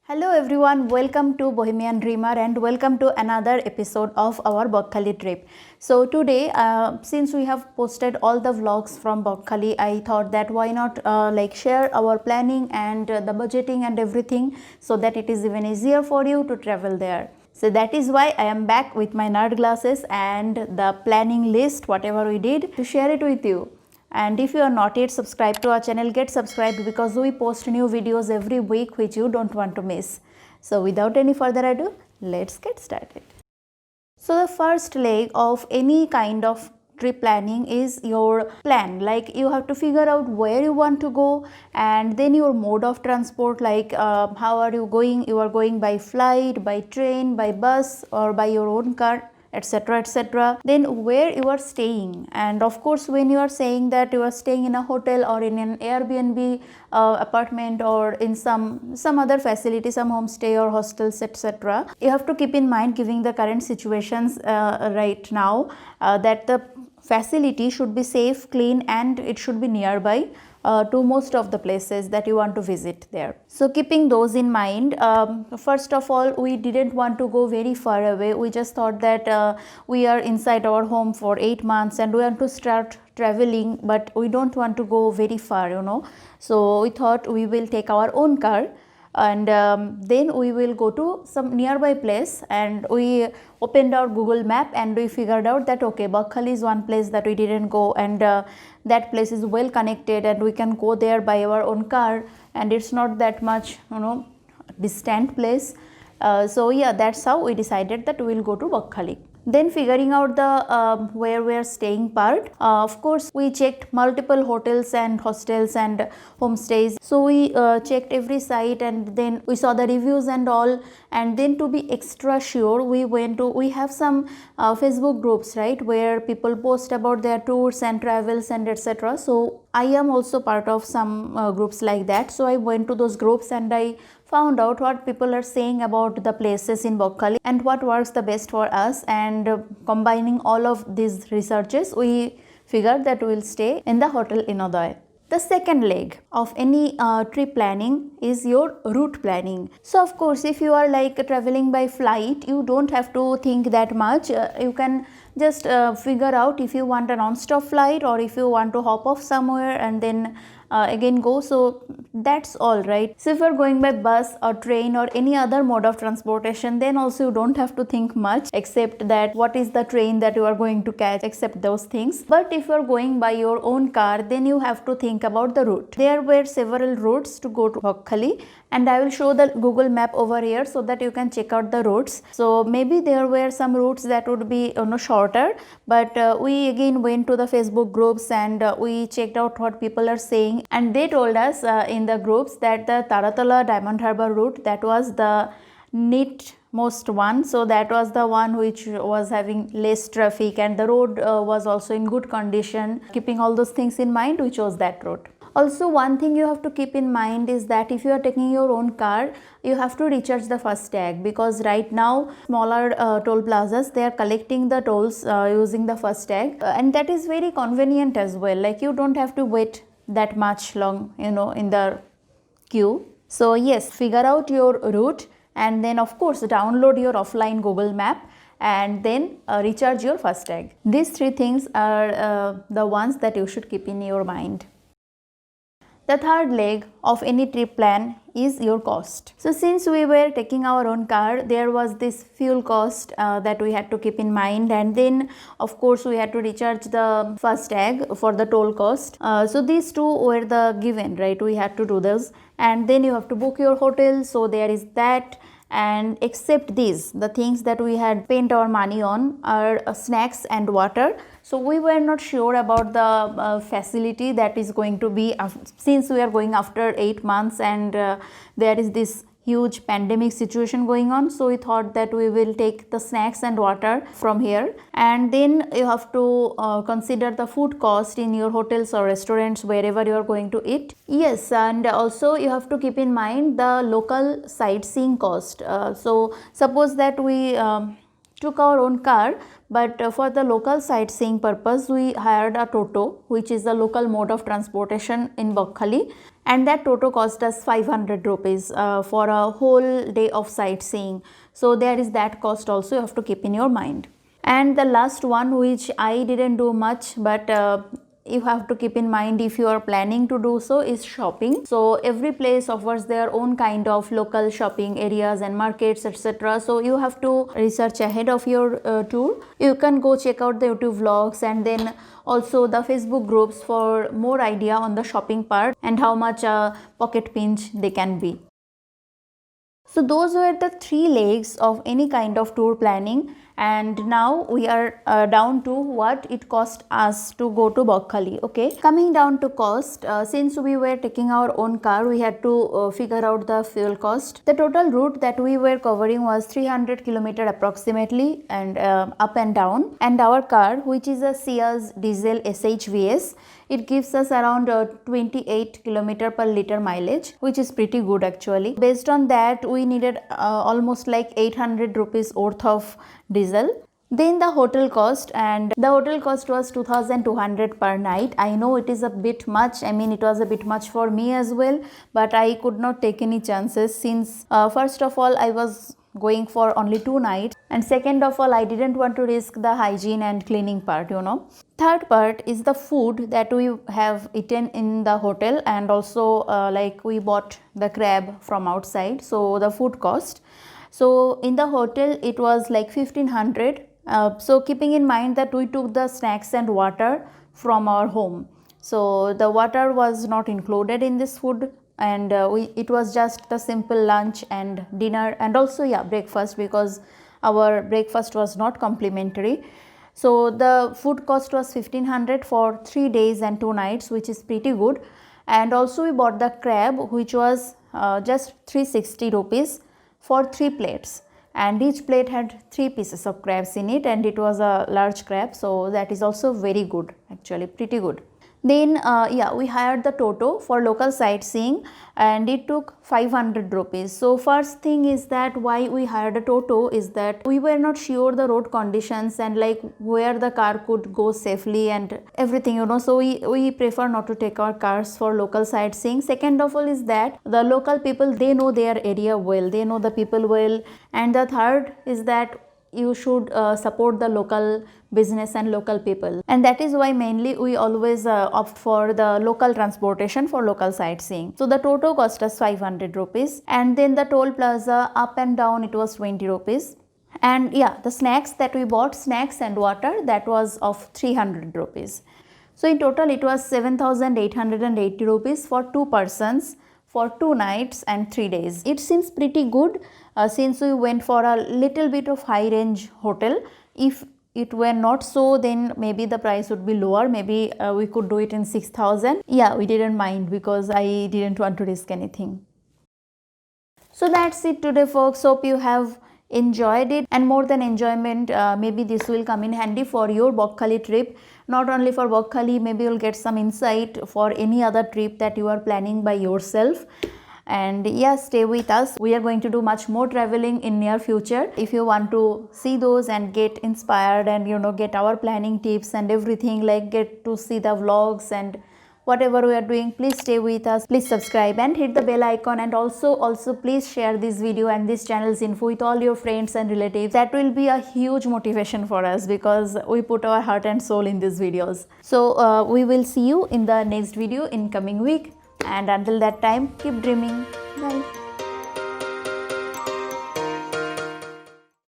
Hello everyone, welcome to Bohemian Dreamer and welcome to another episode of our Bokkali trip. So today, since we have posted all the vlogs from Bokkali, I thought that why not share our planning and the budgeting and everything so that it is even easier for you to travel there. So that is why I am back with my nerd glasses and the planning list, whatever we did, to share it with you. And if you are not yet subscribed to our channel, get subscribed because we post new videos every week which you don't want to miss. So without any further ado, let's get started. So the first leg of any kind of trip planning is your plan. Like you have to figure out where you want to go and then your mode of transport, like how are you going. You are going by flight, by train, by bus or by your own car, etc, etc. Then where you are staying, and of course when you are saying that you are staying in a hotel or in an Airbnb apartment or in some other facility, some homestay or hostels, etc, you have to keep in mind, giving the current situations right now, that the facility should be safe, clean, and it should be nearby to most of the places that you want to visit there. So keeping those in mind, first of all, we didn't want to go very far away. We just thought that we are inside our home for 8 months and we want to start traveling, but we don't want to go very far. So we thought we will take our own car and then we will go to some nearby place, and we opened our Google map and we figured out that okay, Bokkali is one place that we didn't go, and that place is well connected and we can go there by our own car, and it's not that much distant place. So yeah, that's how we decided that we will go to Bokkali. Then figuring out the where we are staying part, of course we checked multiple hotels and hostels and homestays. So we checked every site and then we saw the reviews and all, and then to be extra sure we have some Facebook groups, right, where people post about their tours and travels and etc. So I am also part of some groups like that. So I went to those groups and I found out what people are saying about the places in Bokkali and what works the best for us, and combining all of these researches, we figured that we will stay in the Hotel Innodoy. The second leg of any trip planning is your route planning. So of course, if you are like traveling by flight, you don't have to think that much. You can just figure out if you want a non-stop flight or if you want to hop off somewhere and then again go. So that's all, right? So if you're going by bus or train or any other mode of transportation, then also you don't have to think much except that what is the train that you are going to catch, except those things. But if you're going by your own car, then you have to think about the route. There were several routes to go to Bokkali, and I will show the Google map over here so that you can check out the routes. So maybe there were some routes that would be shorter, but we again went to the Facebook groups and we checked out what people are saying, and they told us in the groups that the Taratala Diamond Harbour route, that was the neatmost one. So that was the one which was having less traffic and the road was also in good condition. Keeping all those things in mind, we chose that route. Also, one thing you have to keep in mind is that if you are taking your own car, you have to recharge the FASTag, because right now smaller toll plazas, they are collecting the tolls using the FASTag, and that is very convenient as well. Like you don't have to wait that much long in the queue. So yes, figure out your route and then of course download your offline Google map and then recharge your FASTag. These three things are the ones that you should keep in your mind. The third leg of any trip plan is your cost. So since we were taking our own car, there was this fuel cost that we had to keep in mind, and then of course we had to recharge the FASTag for the toll cost. So these two were the given, right? We had to do those, and then you have to book your hotel. So there is that. And except these, the things that we had spent our money on are snacks and water. So we were not sure about the facility that is going to be, since we are going after 8 months and there is this huge pandemic situation going on. So we thought that we will take the snacks and water from here, and then you have to consider the food cost in your hotels or restaurants wherever you are going to eat. Yes, and also you have to keep in mind the local sightseeing cost. So suppose that we took our own car, but for the local sightseeing purpose we hired a Toto, which is the local mode of transportation in Bokkali, and that toto cost us 500 rupees for a whole day of sightseeing. So there is that cost also, you have to keep in your mind. And the last one, which I didn't do much, but you have to keep in mind if you are planning to do so, is shopping. So every place offers their own kind of local shopping areas and markets, etc. So you have to research ahead of your tour. You can go check out the YouTube vlogs and then also the Facebook groups for more idea on the shopping part and how much a pocket pinch they can be. So those were the 3 legs of any kind of tour planning, and now we are down to what it cost us to go to Bokkali. Okay, coming down to cost, since we were taking our own car, we had to figure out the fuel cost. The total route that we were covering was 300 km approximately, and up and down, and our car, which is a Ciaz diesel SHVS, it gives us around 28 km per liter mileage, which is pretty good actually. Based on that, we needed almost like 800 rupees worth of diesel. Then the hotel cost, and the hotel cost was 2200 per night. I know it is a bit much, I mean it was a bit much for me as well, but I could not take any chances since first of all I was going for only 2 nights, and second of all I didn't want to risk the hygiene and cleaning part, you know. Third part is the food that we have eaten in the hotel, and also like we bought the crab from outside, so the food cost. So in the hotel it was like 1500. So keeping in mind that we took the snacks and water from our home, so the water was not included in this food, and it was just the simple lunch and dinner, and also breakfast, because our breakfast was not complimentary. So the food cost was 1500 for 3 days and 2 nights, which is pretty good. And also we bought the crab, which was just 360 rupees for 3 plates, and each plate had 3 pieces of crabs in it, and it was a large crab, so that is also very good, actually pretty good. Then we hired the Toto for local sightseeing, and it took 500 rupees. So first thing is that why we hired a Toto is that we were not sure the road conditions and like where the car could go safely and everything, you know. So we prefer not to take our cars for local sightseeing. Second of all is that the local people, they know their area well, they know the people well. And the third is that you should support the local business and local people, and that is why mainly we always opt for the local transportation for local sightseeing. So the Toto cost us 500 rupees, and then the toll plaza up and down, it was 20 rupees. And the snacks that we bought, snacks and water, that was of 300 rupees. So in total it was 7880 rupees for 2 persons for 2 nights and 3 days. It seems pretty good since we went for a little bit of high range hotel. If it were not so, then maybe the price would be lower, maybe we could do it in 6000. We didn't mind because I didn't want to risk anything. So that's it today folks, hope you have enjoyed it, and more than enjoyment, maybe this will come in handy for your Bokkali trip. Not only for Bokkali, maybe you'll get some insight for any other trip that you are planning by yourself. And stay with us, we are going to do much more traveling in near future. If you want to see those and get inspired and get our planning tips and everything, like get to see the vlogs and whatever we are doing, please stay with us, please subscribe and hit the bell icon, and also please share this video and this channel's info with all your friends and relatives. That will be a huge motivation for us because we put our heart and soul in these videos. So we will see you in the next video in coming week, and until that time, keep dreaming. Bye.